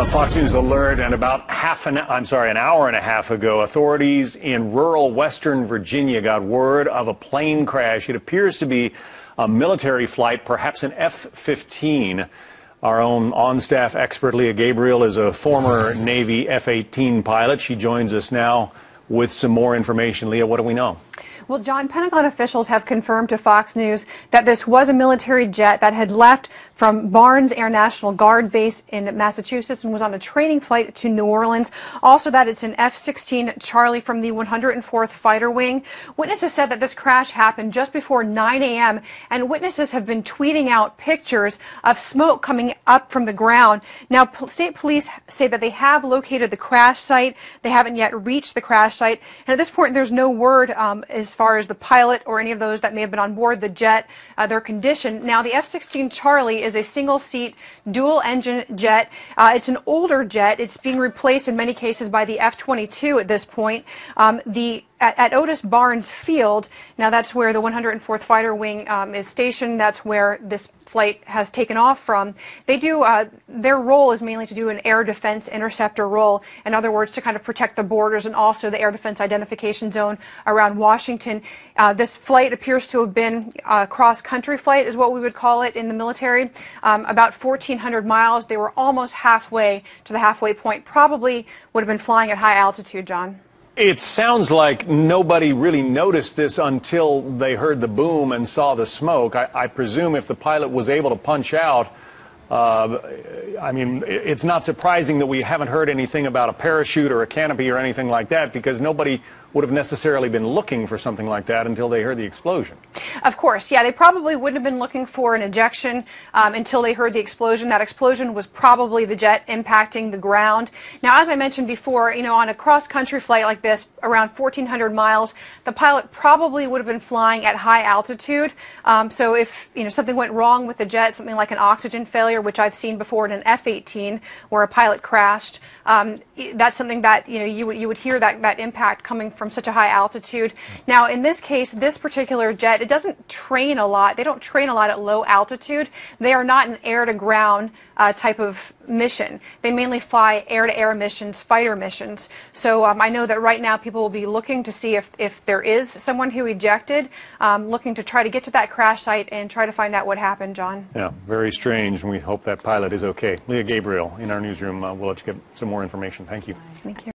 A Fox News alert, and about an hour and a half ago, authorities in rural Western Virginia got word of a plane crash. It appears to be a military flight, perhaps an F-15. Our own on-staff expert, Leah Gabriel, is a former Navy F-18 pilot. She joins us now with some more information. Leah, what do we know? Well, John, Pentagon officials have confirmed to Fox News that this was a military jet that had left from Barnes Air National Guard base in Massachusetts and was on a training flight to New Orleans. Also that it's an F-16 Charlie from the 104th Fighter Wing. Witnesses said that this crash happened just before 9 a.m. and witnesses have been tweeting out pictures of smoke coming up from the ground. Now, state police say that they have located the crash site. They haven't yet reached the crash site. And at this point, there's no word as far as the pilot or any of those that may have been on board the jet, their condition. Now, the F-16 Charlie is a single-seat, dual-engine jet. It's an older jet. It's being replaced in many cases by the F-22 at this point. At Otis Barnes Field, now that's where the 104th Fighter Wing is stationed. That's where this flight has taken off from. They do, their role is mainly to do an air defense interceptor role. In other words, to kind of protect the borders and also the air defense identification zone around Washington. This flight appears to have been a cross-country flight, is what we would call it in the military. About 1,400 miles. They were almost halfway to the halfway point. Probably would have been flying at high altitude, John. It sounds like nobody really noticed this until they heard the boom and saw the smoke. I presume if the pilot was able to punch out, I mean, it's not surprising that we haven't heard anything about a parachute or a canopy or anything like that, because nobody would have necessarily been looking for something like that until they heard the explosion. Of course, yeah, they probably wouldn't have been looking for an ejection until they heard the explosion. That explosion was probably the jet impacting the ground. Now, as I mentioned before, you know, on a cross-country flight like this, around 1,400 miles, the pilot probably would have been flying at high altitude. So if, you know, something went wrong with the jet, something like an oxygen failure, which I've seen before in an F-18 where a pilot crashed, that's something that, you know, you would hear that impact coming from such a high altitude. Now, in this case, this particular jet, it doesn't train a lot. They don't train a lot at low altitude. They are not an air-to-ground type of mission. They mainly fly air-to-air missions, fighter missions. So I know that right now people will be looking to see if there is someone who ejected, looking to try to get to that crash site and try to find out what happened, John. Yeah, very strange, and we hope that pilot is okay. Leah Gabriel in our newsroom. We'll let you get some more information. Thank you. Thank you.